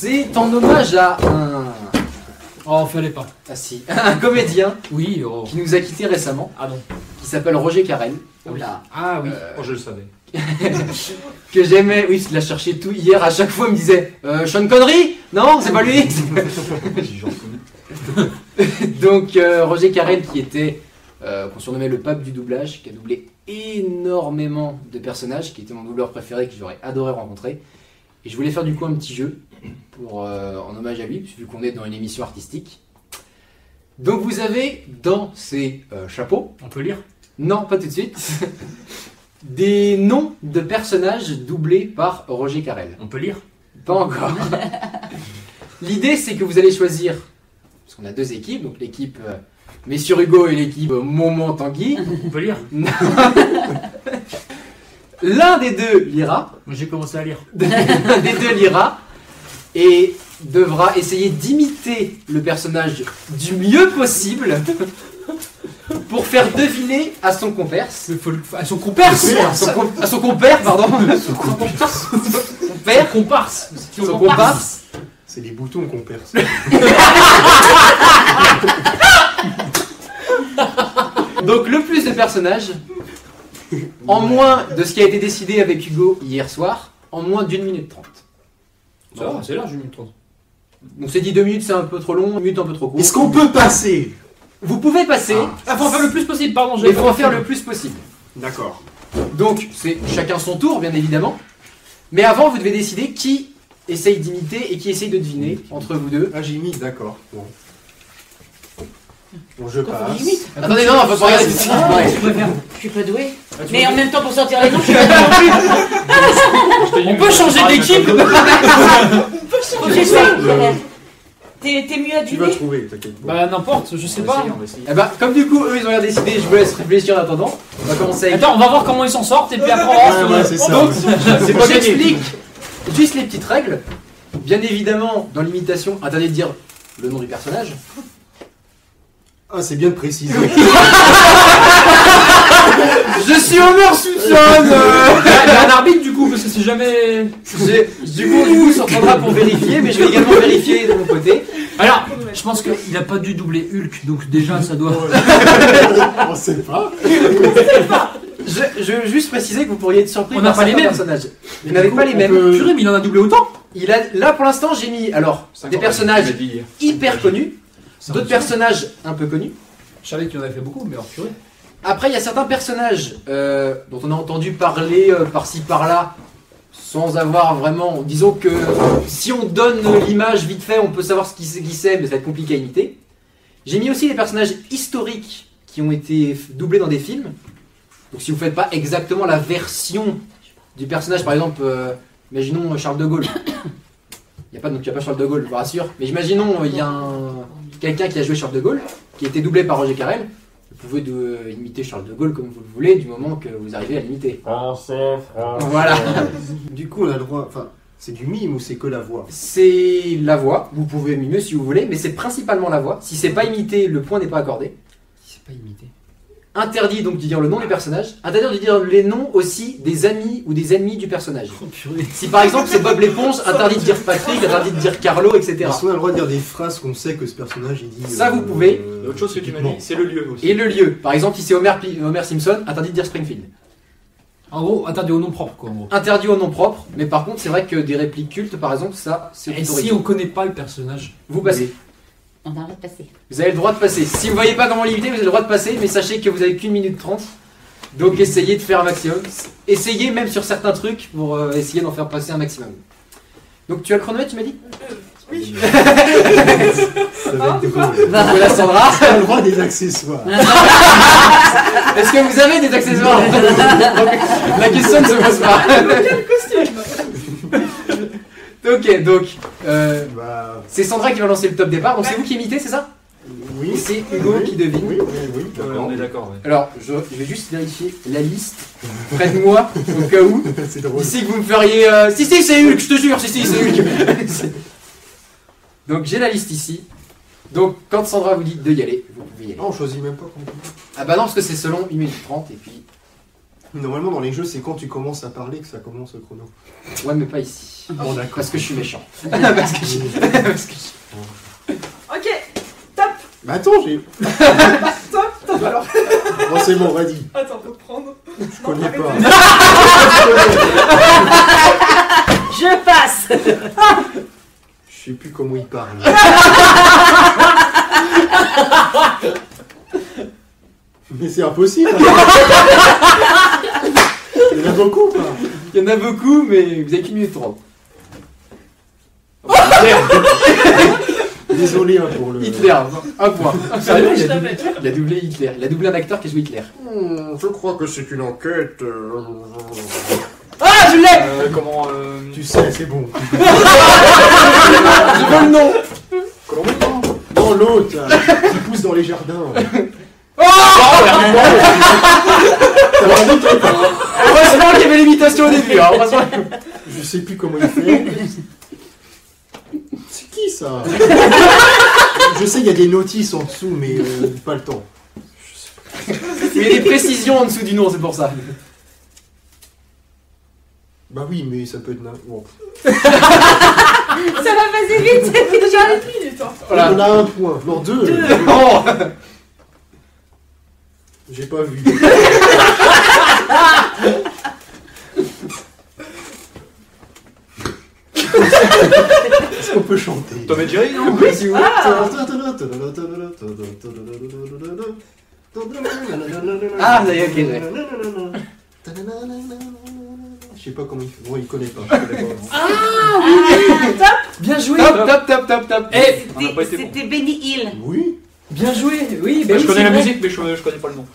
C'est en hommage à un... Oh, fallait pas. Ah si, un comédien Oui, oh. qui nous a quittés récemment, Ah non. qui s'appelle Roger Carrel. Oula. Ah oui. Oh, je le savais. Que j'aimais, oui, il a cherché tout hier, à chaque fois il me disait Sean Connery. Non, c'est pas lui. Donc Roger Carrel qui était, qu'on surnommait le pape du doublage, qui a doublé énormément de personnages, qui était mon doubleur préféré, que j'aurais adoré rencontrer. Et je voulais faire du coup un petit jeu pour, en hommage à lui, vu qu'on est dans une émission artistique. Donc vous avez dans ces chapeaux, On peut lire? non pas tout de suite, des noms de personnages doublés par Roger Carrel. On peut lire? Pas encore. L'idée c'est que vous allez choisir, parce qu'on a deux équipes, donc l'équipe Messieurs Hugo et l'équipe Moment Tanguy. On peut lire? L'un des deux lira, Moi j'ai commencé à lire. l'un des deux lira, et devra essayer d'imiter le personnage du mieux possible pour faire deviner à son compère. À son comparse! À son compère, pardon. Son père, Comparse! son comparse. C'est les boutons qu'on perce. Donc le plus de personnages, en moins de ce qui a été décidé avec Hugo hier soir, en moins d'1 minute 30. Ça va, c'est large, 1 minute 30. On s'est dit 2 minutes c'est un peu trop long, 1 minute un peu trop court. Est-ce qu'on peut passer? Vous pouvez passer, Ah, faut en faire le plus possible, pardon, mais il faut en faire le plus possible. D'accord. Donc c'est chacun son tour bien évidemment. Mais avant vous devez décider qui essaye d'imiter et qui essaye de deviner entre vous deux. Ah, j'ai mis, d'accord. Bon. Bon, je passe. Attendez, non, faut pas regarder tout de suite. Ouais. Je suis pas doué. Ah, tu Mais veux- en même temps, pour sortir les noms, je suis pas doué non plus. On peut changer d'équipe! J'espère. T'es mieux à Tu vas deviner. trouver, t'inquiète pas. Bah n'importe, je sais On va pas. essayer, on va essayer. Eh ben, comme du coup eux ils ont rien décidé, je vous laisse réfléchir en attendant. On va commencer avec. Attends, on va voir comment ils s'en sortent et puis après on va voir. Ouais, c'est ça. Donc, C'est pas gagné. j'explique juste les petites règles. Bien évidemment, dans l'imitation, interdit de dire le nom du personnage. Ah, c'est bien de préciser. Je suis Homer Simpson. Il y a un arbitre du coup, parce que c'est jamais. Du coup, Hugo se reprendra pour vérifier, mais je vais également vérifier de mon côté. Alors, je pense qu'il a pas dû doubler Hulk, donc déjà ça doit. On sait pas. Je veux juste préciser que vous pourriez être surpris On n'a par pas les certains mêmes. personnages. Vous n'avez pas les mêmes. Purée, mais il en a doublé autant! Là, pour l'instant, j'ai mis alors des personnages hyper connus, d'autres personnages un peu connus. Je savais qu'il en avait fait beaucoup, mais alors purée. Après, il y a certains personnages dont on a entendu parler par-ci par-là, sans avoir vraiment. Disons que si on donne l'image vite fait, on peut savoir ce qui c'est, mais ça va être compliqué à imiter. J'ai mis aussi des personnages historiques qui ont été doublés dans des films. Donc, si vous ne faites pas exactement la version du personnage, par exemple, imaginons Charles de Gaulle. Il n'y a pas Charles de Gaulle, je vous rassure. Mais imaginons, il y a quelqu'un qui a joué Charles de Gaulle, qui a été doublé par Roger Carrel. Vous pouvez imiter Charles de Gaulle comme vous le voulez, du moment que vous arrivez à l'imiter. Français. Voilà. Du coup, on a le droit. Enfin, c'est du mime ou c'est que la voix? C'est la voix. Vous pouvez mimer si vous voulez, mais c'est principalement la voix. Si c'est pas imité, le point n'est pas accordé. Si c'est pas imité. Interdit donc de dire le nom du personnage. Interdit de dire les noms aussi des amis ou des ennemis du personnage. Oh purée. Si par exemple c'est Bob l'éponge, interdit de dire Patrick, interdit de dire Carlo, etc. Est-ce qu'on a le droit de dire des phrases qu'on sait que ce personnage il dit? Ça, vous pouvez. L'autre chose que tu m'as dit, c'est le lieu aussi. Et le lieu. Par exemple, si c'est Homer Simpson, interdit de dire Springfield. En gros, interdit au nom propre quoi en gros. Interdit au nom propre, mais par contre, c'est vrai que des répliques cultes, par exemple, ça, c'est Et autorisé. si on connaît pas le personnage? Vous passez. On a le droit de passer. Vous avez le droit de passer. Si vous voyez pas comment l'imiter, vous avez le droit de passer, mais sachez que vous avez qu'1 minute 30. Donc essayez de faire un maximum. Essayez même sur certains trucs pour essayer d'en faire passer un maximum. Donc tu as le chronomètre, tu m'as dit? Oui. Ça va être drôle. Voilà Sandra. On a le droit des accessoires. Est-ce que vous avez des accessoires? Donc, la question ne se pose pas. Ok, donc Bah, c'est Sandra qui va lancer le top départ. Donc c'est vous qui imitez, c'est ça? oui. Et c'est Hugo qui devine. Oui, Ouais, d'accord. on est d'accord. Ouais. Alors, je vais juste vérifier la liste près de moi, au cas où. C'est drôle. D'ici que vous me feriez... Si, c'est Hulk, je te jure, si, c'est Hulk. Donc, j'ai la liste ici. Donc, quand Sandra vous dit de y aller, vous pouvez y aller. Non, on choisit même pas. Ah bah non, parce que c'est selon 1 minute 30, et puis... Normalement, dans les jeux, c'est quand tu commences à parler que ça commence le chrono. Ouais, mais pas ici. Bon, d'accord. Parce que je suis méchant. Parce que Ok, top. Mais attends, j'ai. Top alors. Bon, c'est bon, vas-y. Attends, faut prendre. Je connais pas. Je passe. Je sais plus comment il parle. Mais c'est impossible. Il y en a beaucoup, quoi. Il y en a beaucoup, mais vous avez qu'une minute 30. Désolé hein, pour le. Hitler, un point. Sérieux, Je t'appelle. il a doublé Hitler. Il a doublé un acteur qui a joué Hitler. Je crois que c'est une enquête. Ah, je l'ai. Comment Tu sais, c'est bon. Je veux le nom. Non, l'autre, là, qui pousse dans les jardins. Heureusement qu'il y avait l'imitation au début. Hein. Heureusement. Je sais plus comment il fait. C'est qui ça? Je sais, il y a des notices en dessous, mais pas le temps. Il y a des précisions en dessous du nom, c'est pour ça. Bah oui, mais ça peut être. Bon. Ça va passer vite. C'est déjà une minute. Hein. Voilà. On a un point. Non, deux. Oh. J'ai pas vu. Est-ce qu'on peut chanter? Tom et Jerry, non? Oui, si vous voulez. Ah, ça y est, ok. Je sais pas comment il fait. Bon, il connaît pas. Bien joué. Top. Eh, On n'a pas été bon. C'était Benny Hill. Oui. bien joué. Oui, Bah, ben je oui, connais c'est la vrai. musique, mais je connais pas le nom.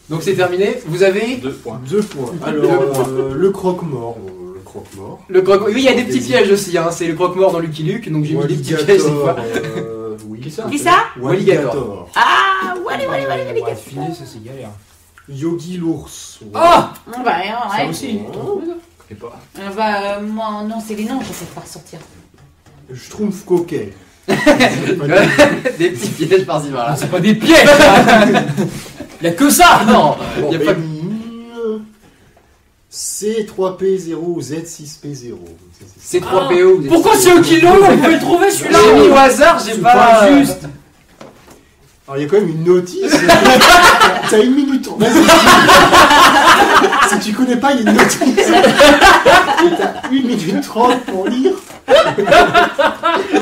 Donc c'est terminé. Vous avez 2 points. 2 points. Alors, le croque-mort. Le croque-mort. le croque. Oui, il y a des petits pièges aussi. Hein. C'est le croque-mort dans Lucky Luke. Donc j'ai mis des petits pièges cette fois. Oui. Qui ça? Qui ça? Walligator. Ah, Wally. Ouais, filer, ça c'est galère. Yogi l'ours. Ouais. Ah, Bah, ça ouais. aussi. Je sais pas. Bah, moi, non, c'est les noms, je sais pas ressortir. Je trouve coquet. Des petits pièges par-ci par-là. Ah, c'est pas des pièges. Il y a que ça. Non, Bon, il y a pas. C3P0 Z6P0. C'est 3 PO. vous êtes- Pourquoi c'est au kilo? On peut le trouver J'ai mis celui-là. au hasard, j'ai C'est pas. pas juste. Alors il y a quand même une notice. T'as 1 minute. Vas-y. Si tu connais pas, il y a une notice. Et t'as 1 minute 30 pour lire.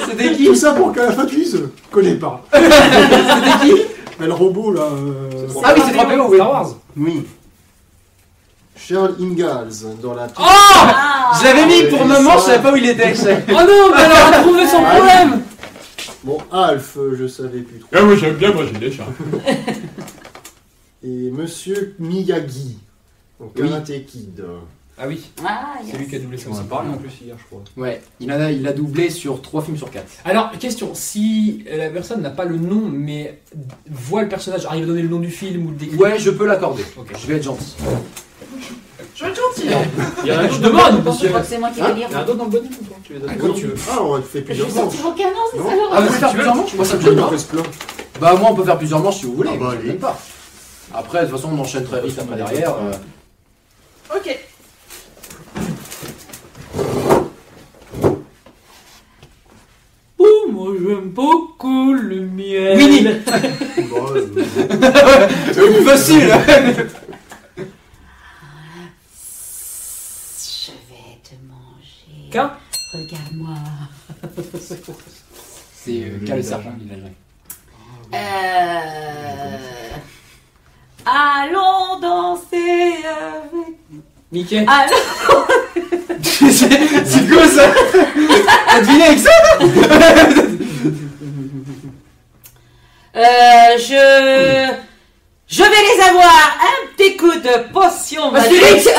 C'était qui? Tout ça pour qu'à la fin tu dises je connais pas. C'était qui? Mais le robot là. Ah oui, c'est 3 PO, oui. Star Wars. Oui. Charles Ingalls dans la. Oh, je l'avais mis pour le moment, je savais pas où il était. Oh non, mais elle a trouvé son problème. Bon, Alf, je savais plus trop. Ah oui, j'aime bien manger des chats. Et Monsieur Miyagi. Donc Oui. Karate Kid. Ah oui, Ah, c'est lui qui a doublé ça On en aussi. a parlé en plus hier, je crois. Ouais, il a doublé sur 3 films sur 4. Alors, question, si la personne n'a pas le nom, mais voit le personnage, arrive à donner le nom du film ou le décrit. Ouais, je peux l'accorder. Ok. Je vais être gentil. Je vais être gentil. Hein. Il y en a un Je autre demande, je monsieur. crois que c'est moi qui vais lire. Il y en a d'autres dans le bonnet ou pas? Tu les as Comme tu veux. Ah, on fait Je plusieurs vais manches. sortir aucun nom, c'est Non. ça Ah, alors. vous voulez faire plusieurs manches? Moi, ça me gêne On pas. reste plein. Bah, moi, on peut faire plusieurs manches si vous voulez. Ah bah, moi, ça me allez. gêne pas. Après, de toute façon, on enchaîne très vite après derrière. Ok. Oh, moi j'aime beaucoup le miel. Winnie. Bon, C'est plus facile. Je vais te manger. Qu'un Regarde-moi. C'est Cal le serpent qui l'a joué. Allons danser avec. Mickey. Allons. C'est quoi ça? T'as deviné avec ça? Je vais les avoir. Un petit coup de potion magique.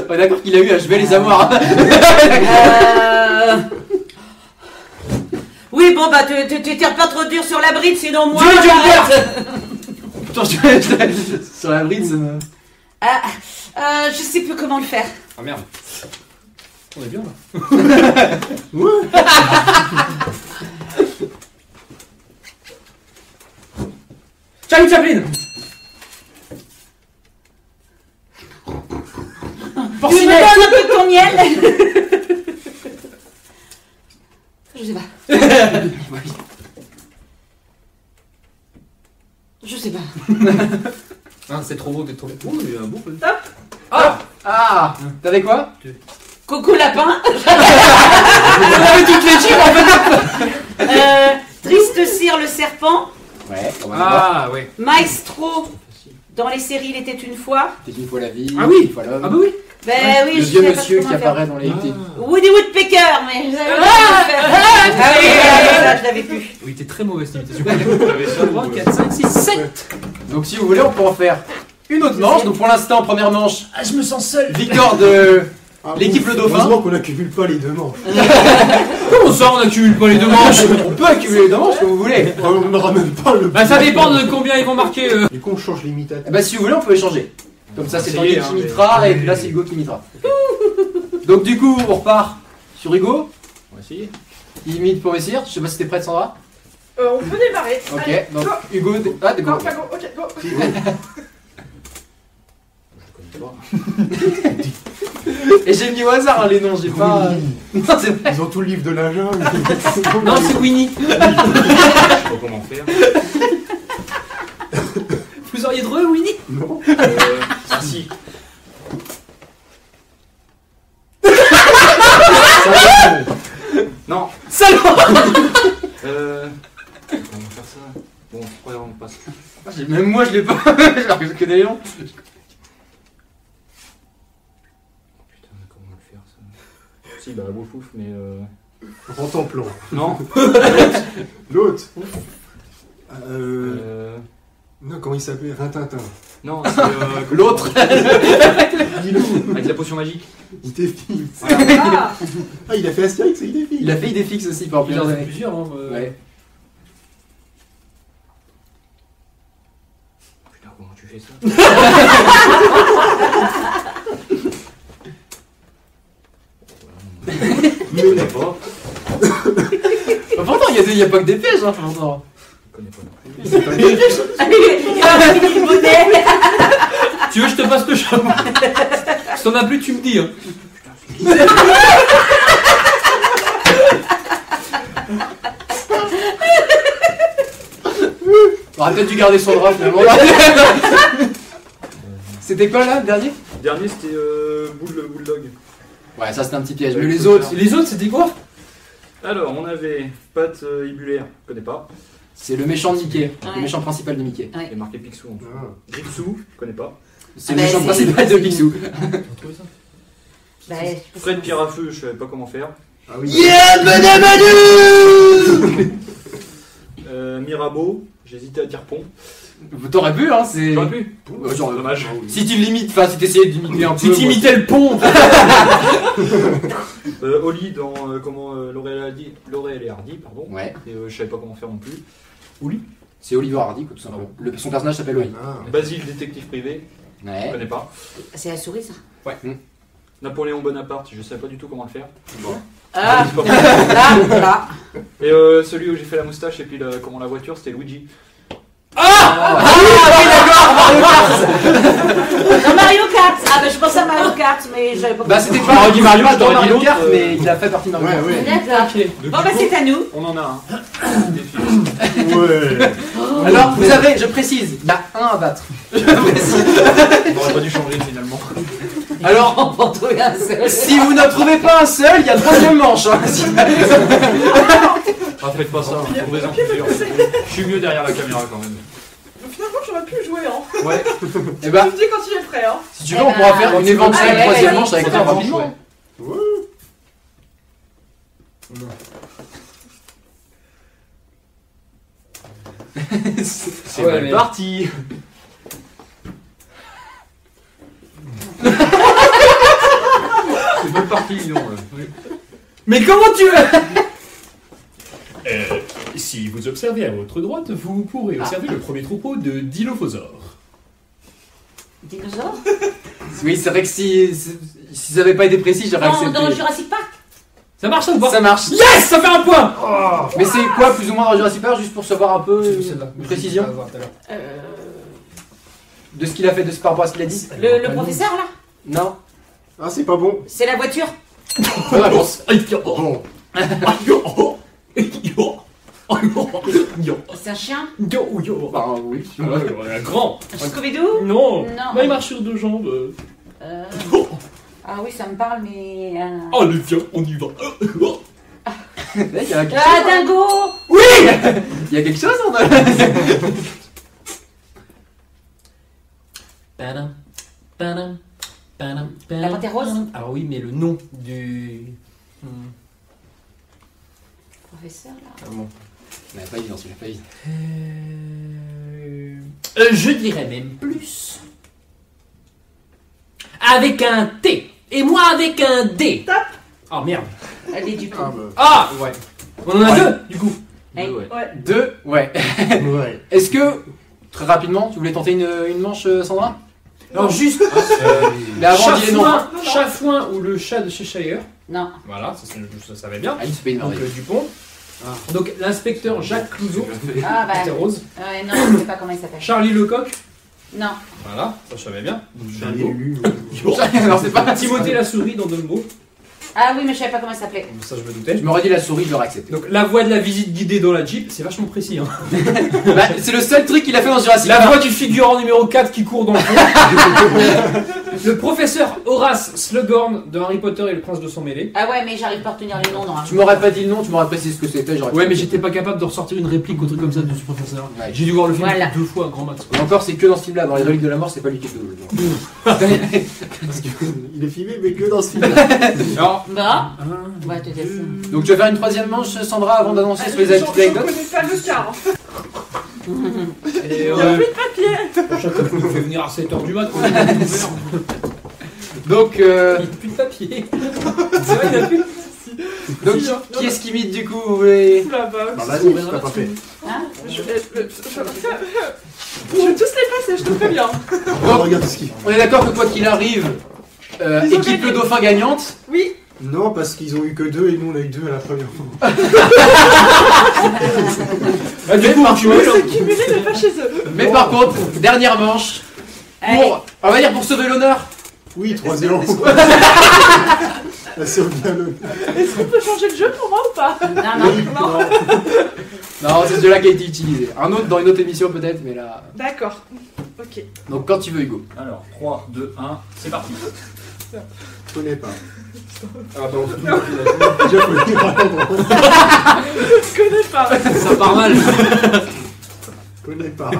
Ouais, d'accord qu'il a eu, je vais les avoir. Oui, bon, bah, tu tires pas trop dur sur la bride, sinon moi. Julie j'arrête. Putain, sur la bride, ça me. Je sais plus comment le faire. Ah merde. On est bien là. Charlie Chaplin. Daniel. Je sais pas. Je sais pas. Hein, c'est trop beau d'être trop beau. Oh, il y a un beau peu. Ah, t'avais quoi? Coucou lapin. On avait toutes les chiffres en fait. Triste Cire le serpent. Ouais, on va voir. Ah ouais. Maestro. Dans les séries, il était une fois. C'était une fois la vie, Ah oui. une fois l'homme. Ah bah oui. Ben oui, Le je vieux savais pas monsieur comment qui faire. apparaît dans les. Woody Woodpecker, mais je savais pas comment faire. Ah oui, ça, je l'avais plus. Oui, t'es très mauvais cette imitation. T'avais ça, 3, 4, 5, 6, 7. Donc si vous voulez, on peut en faire une autre manche. Donc pour l'instant, première manche, Ah, je me sens seul. victoire de Ah, l'équipe ouf, Le Dauphin. Heureusement qu'on n'accumule pas les deux manches. Comment ça, on accumule pas les deux manches? On peut accumuler les deux manches comme vous voulez. On n'aura même pas le. Bah, ça dépend de combien ils vont marquer. Du coup, on change l'imitateur. Eh ben, si vous voulez, on peut échanger. Comme ça, c'est Essayez, Tanguy qui hein, mais- imitera et puis là, c'est Hugo qui imitera. Donc du coup, on repart sur Hugo. On va essayer. Il imite pour Messire. Je sais pas si t'es prête, Sandra. On peut démarrer. Ok, Allez, donc go. Hugo. Ah, Go, d'accord. go, ok, go. Je connais pas. Et j'ai mis au hasard hein, les noms, j'ai pas. Non, c'est vrai. Ils ont tout le livre de la jungle. Non, c'est Winnie. Je sais pas comment faire. Vous auriez drôle, Winnie? Non. Ah si. Non. Salaud. Comment faire ça? Bon, on passe. Même moi, je l'ai pas. Je connais les noms. Putain, comment le faire ça? Si, bah, Wouf Wouf, mais Rends ton plan. Non. L'autre. Non, comment il s'appelait? Rintintin. non, c'est L'autre. Dis-le. avec la potion magique. Il t'effixe. Ah, Ah, il a fait Astérix et il t'effixe. Il a fait Idéfix aussi pendant Il en plusieurs a années. plusieurs, hein. Ouais. Putain, comment tu fais ça? Je connais pas. Bah, pourtant, il y a pas que des pièges, hein, pourtant. Je connais pas non plus. Il a pris une bouteille. Tu veux que je te passe le chameau? Si t'en as plus, tu me dis. Hein. On aurait peut-être dû garder son drap finalement. C'était quoi là, le dernier? Le dernier, c'était Bulldog. Ouais, ça c'était un petit piège. Mais les autres, Les autres, c'était quoi? Alors, on avait Pat Ibulaire, je connais pas. c'est le méchant de Mickey. Ouais. Le méchant principal de Mickey. Il y a marqué Picsou en dessous. Ah. Jitsu, je connais pas. C'est Ah le bah, méchant c'est- principal de Picsou. T'as trouvé ça? Bah, Fred Pierre à feu, je savais pas comment faire. Ah oui. Yeah, Badabadou. Mirabeau, j'hésitais à dire Pont. T'aurais pu, hein, c'est. J'aurais pu. Genre, Dommage. Si tu l'imites, enfin, si t'essayais d'imiter un peu. Si t'imitais le pont. Oli dans Laurel et Hardy, pardon. Ouais, Et je savais pas comment faire non plus. c'est Oliver Hardy, quoi, tout simplement. Son personnage s'appelle Oli. Ah. Basile, détective privé, je Ouais. connais pas. c'est la souris, ça. Napoléon Bonaparte, je savais pas du tout comment le faire. Ah, C'est pas mal. là. Et celui où j'ai fait la moustache et puis comment la voiture, c'était Luigi. Dans Mario Kart. Ah, bah, je pensais à Mario Kart, mais j'avais pas. Bah, c'était J'aurais pas dit Mario, pas je dans t'aurais dit Mario l'autre, Kart, mais il a fait partie de Mario Kart. Ouais, ouais. D'accord. Ok. Bon, bah, c'est à nous. On en a un. Défi. Ouais. Alors, vous avez, je précise, il y a un à battre. Je précise. On aurait pas dû changer finalement. Alors, On va en trouver un seul. si vous ne trouvez pas un seul, il y a troisième manche. Hein. Ah, faites pas ça, trouvez-en plusieurs. Je suis mieux derrière la caméra quand même. Finalement, j'aurais pu jouer, hein. Ouais. Et bah, Tu me dis quand il est prêt, hein. si tu veux, on pourra faire une éventuelle Ah, ouais, troisième ouais, manche avec ouais. toi rapidement. Ouais. C'est Ouais, mal mais- parti. C'est mal parti, dis donc. Mais comment tu veux? Si vous observez à votre droite, vous pourrez observer le premier troupeau de dilophosaures. Dinosaure. Oui, c'est vrai que si ça n'avait pas été précis, j'aurais Dans accepté. Jurassic Park. Ça marche ça ou pas? Ça marche. Yes, ça fait un point. Mais c'est quoi plus ou moins dans Jurassic Park, juste pour savoir un peu Une une précision de ce qu'il a fait par rapport à ce qu'il a dit? Le professeur, là. Non. Ah, c'est pas bon. C'est la voiture. Bonne réponse. Bon. C'est un chien. Enfin, oui. Un grand. Scooby-Doo. Non. Non. Bah, il marche sur deux jambes. Ah oui, ça me parle, mais. Allez, viens, on y va. Il y a quelque Ah, chose. dingo. Il y a quelque chose en La panthère rose. Alors oui, mais le nom du... Professeur, là. Ah bon. Mais pas évident, celui-là, pas évident. Je dirais même plus. Avec un T. Et moi avec un D. Oh merde. Elle est du coup. Ah, bah. Ah ouais. On en a deux, du coup. Hey. Ouais. Deux, ouais. Ouais. Est-ce que, très rapidement, tu voulais tenter une manche, Sandra? Alors juste, Mais avant, dis les noms. Chafouin ou le chat de Cheshire. Non. Voilà, ça savait bien. Ah, il se paye une Donc merveille. Dupont. Donc l'inspecteur Jacques Clouseau. Ah bah. Panthère Rose. Ouais, non, je sais pas comment il s'appelle. Charlie Lecoq. Non. Voilà, ça je savais bien. Charlie Lulu. Non, c'est pas Timothée la souris dans Dumbo. Ah oui, mais je savais pas comment il s'appelait. Ça je me doutais. Je m'aurais dit la souris, je l'aurais accepté. Donc la voix de la visite guidée dans la Jeep, c'est vachement précis. Hein. Bah, c'est le seul truc qu'il a fait dans Jurassic La Park. voix du figurant numéro 4 qui court dans le fond. Le professeur Horace Slughorn de Harry Potter et le prince de sang mêlé. Ah ouais, mais j'arrive pas à retenir les noms, non. Tu m'aurais pas dit le nom, tu m'aurais précisé ce que c'était. j'aurais Ouais, fait. mais j'étais pas capable de ressortir une réplique ou un truc comme ça de ce professeur. Ouais. J'ai dû voir le film Voilà. 2 fois, grand max. Et encore, c'est que dans ce film-là. Dans les reliques de la mort, c'est pas lui qui est double. Il est filmé, mais que dans ce film. Alors, Bah. Ouais, tu sais. Donc, tu vas faire une troisième manche, Sandra, avant d'annoncer sur les Je anecdotes. connais pas le cas. Hein. et, Il y a plus de papier. chacun nous fait venir à 7h du mat. Donc, Il n'y a plus de papier. C'est vrai, il n'y a plus. donc qui est-ce qui imite du coup vous voulez... Oula, bah. Bah, vas-y, t'as pas fait. Hein? Je vais tous les passer, je te préviens. Oh, regarde ce qu'il fait. On est d'accord que quoi qu'il arrive, Ils ont équipe gagné. le dauphin gagnante. Oui. Non, parce qu'ils ont eu que 2 et nous on a eu 2 à la première fois. Ah, du coup, tu Mais c'est cumulé, mais pas chez eux. Mais par contre, dernière manche, Allez. pour, on va dire pour sauver l'honneur. Oui, 3-0. C'est bien le. Est-ce qu'on peut changer le jeu pour moi ou pas? Non, non. Non, c'est celui-là qui a été utilisé. Un autre dans une autre émission peut-être, mais là... D'accord. Ok. Donc quand tu veux Hugo. Alors, 3, 2, 1, c'est parti. Je connais pas. Ah, bah, Déjà, faut le dire à l'endroit. Je connais pas. ça part mal. Je connais pas.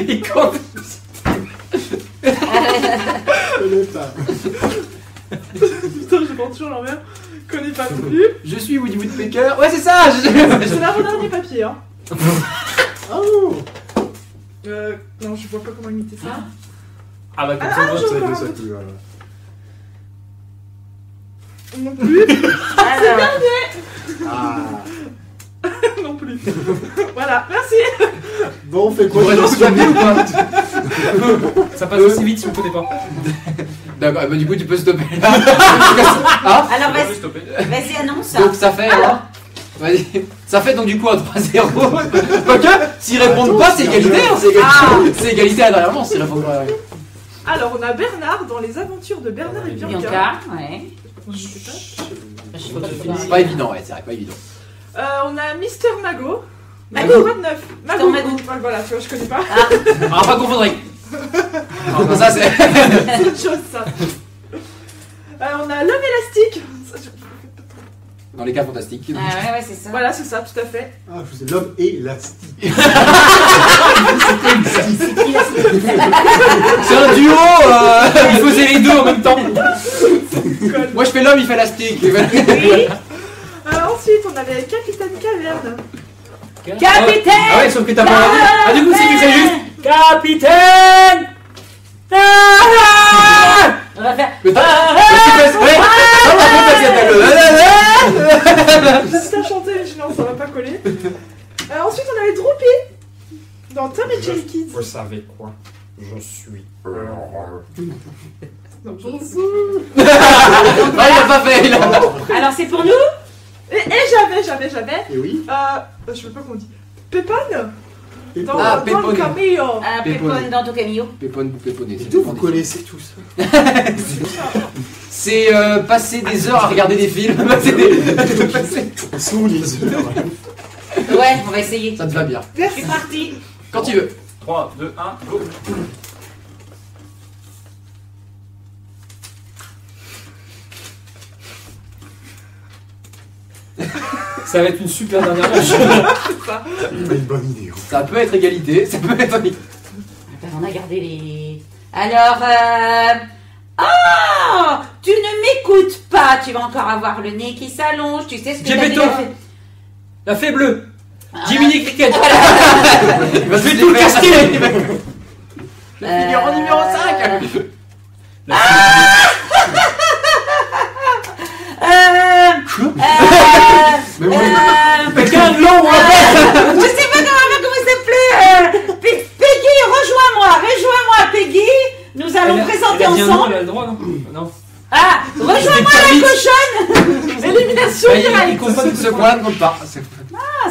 Et quand... Je connais pas. Putain, je pense toujours l'envers. Je connais pas non plus. Je suis Woody Woodpecker. Ouais, c'est ça. C'est l'avant-dernier papier, hein. Oh. Non, je vois pas comment imiter ça. Ah bah comme ça, Ah, moi, je- Ça va être ça plus, voilà. Non plus. Alors, Ah. Non plus. Voilà, merci. Bon, on fait Tu quoi pourrais lancer le papier ou pas? ça passe aussi vite si on connaît pas. D'accord, bah du coup tu peux stopper là. Ah, alors On peut vas-y, stopper. vas-y, annonce. donc ça fait... hein, vas-y. Ça fait donc du coup un 3-0. Quoique, s'ils répondent pas, c'est égalité. Hein, c'est égalité. Ah. C'est égalité à la dernière manche s'ils répondent pas. Alors, on a Bernard dans les aventures de Bernard et Bianca. Bianca, ouais. Je sais pas. Je sais pas C'est pas évident, ouais, c'est vrai, pas évident. On a Mister Mago. Mago. 29. Mister Mago. Voilà, tu vois, je connais pas. On va pas confondre avec... Non, ça c'est... C'est autre chose, ça. On a l'homme élastique. Ça, Dans les cas fantastiques. Ah ouais, ouais, c'est ça. Voilà, c'est ça, tout à fait. Ah, je faisais l'homme élastique. C'est un duo, il faisait les deux en même temps. Conne. Moi je fais l'homme, il fait l'élastique. Oui. Ensuite, on avait Capitaine Caverne. Capitaine. Ah ouais, sauf que t'as pas la vie. Ah du coup c'est juste Capitaine. On va faire. Mais t'as... Si t'as chanté, sinon ça va pas coller. Ensuite, on avait Droopy. Dans Tom et Jerry Kids. Vous savez quoi? Je suis. Non, Non, il a pas fait, il a... Alors c'est pour nous. Et j'avais. Et oui. Je sais pas comment on dit. Pépone. Dans Ah, le Pépone. Camillo. Un pépone dans ton camillo. Pépone ou péponné. ça D'où dépend vous des connaissez tout ça? C'est passer des heures à regarder des films. Sous les heures. Ouais, on va essayer. Ça te va bien. Je suis parti. Quand tu veux. 3, 2, 1, go. Ça va être une super dernière manche. Pas une bonne idée. Hein. Ça peut être égalité, ça peut être. Attends, on a gardé les... Alors, oh, tu ne m'écoutes pas. Tu vas encore avoir le nez qui s'allonge. Tu sais ce que t'as Gepetto. déjà fait. La fée bleue. Jiminy Cricket. Il va Je vais tout le caster. Le figurant numéro 5. Mais oui. Quelqu'un de long, je sais pas comment il s'appelait. Peggy, rejoins-moi, Peggy. Nous allons présenter ensemble. Elle a le droit, non? Non. Ah, rejoins-moi la cochonne. Élimination Ah, il directe. compte pas Ce point ne compte pas.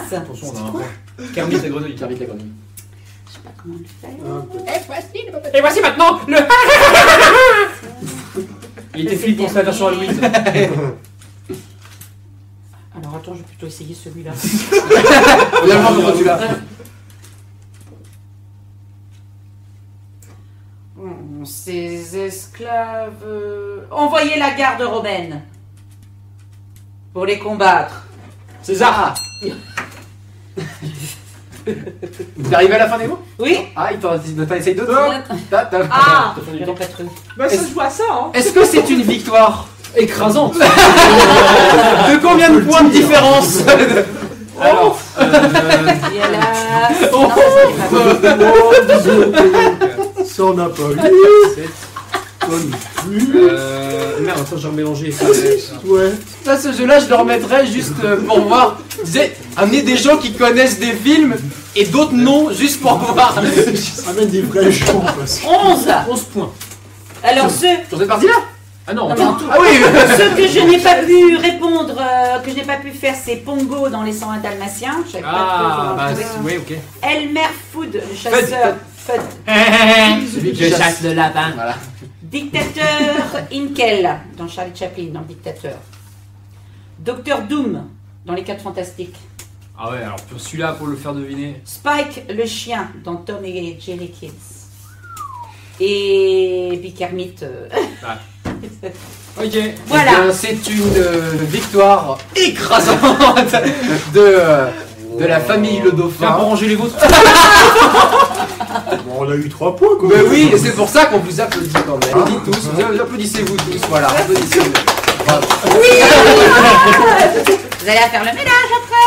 Ça. Attention, on a un point. Kermit la grenouille. Kermit la grenouille. Je sais pas comment le faire. Et voici maintenant le. Il était flippant, c'est la version Halloween. Alors attends, je vais plutôt essayer celui-là. Finalement, comment tu l'as? Ces esclaves... Envoyez la garde romaine pour les combattre. César. T'es arrivé à la fin des mots? Oui. Ah, il t'en essaye d'autres? Ah, j'aurais pas cru. Bah, ça se joue à ça, hein. Est-ce que c'est une victoire? Écrasante. De combien de points de différence? Alors, Il y a la... Oh. Ça on n'a pas eu. merde, attends, j'ai mélangé. Ouais. Ça, ce jeu-là, je le remettrais juste pour voir. Je disais, amener des gens qui connaissent des films et d'autres non, juste pour voir. Amène des vrais gens. Parce que... 11. Points. Alors ceux... Sur cette partie-là? Ah non, Non, mais en tout- Ah oui. Ceux que je n'ai pas pu répondre, que je n'ai pas pu faire, c'est Pongo dans les 101 Dalmatiens. Je savais Ah, pas bah, que oui, ok. Elmer Food, le chasseur. Fud. Celui qui Je chasse. chasse le lapin. Voilà. Dictateur Inkel dans Charlie Chaplin, dans Dictateur. Docteur Doom dans Les 4 Fantastiques. Ah ouais, alors pour celui-là, pour le faire deviner. Spike le chien dans Tom et Jerry Kids. Et puis Kermit. Ok. Voilà. Eh bien, c'est une victoire écrasante de la famille Le Tiens, pour Dauphin. ranger les vôtres. Bon, on a eu 3 points quoi. Mais oui, et c'est pour ça qu'on vous applaudit quand même. Dites tous, applaudissez-vous tous, voilà. Applaudissez-vous. Bravo. Vous allez faire le ménage après.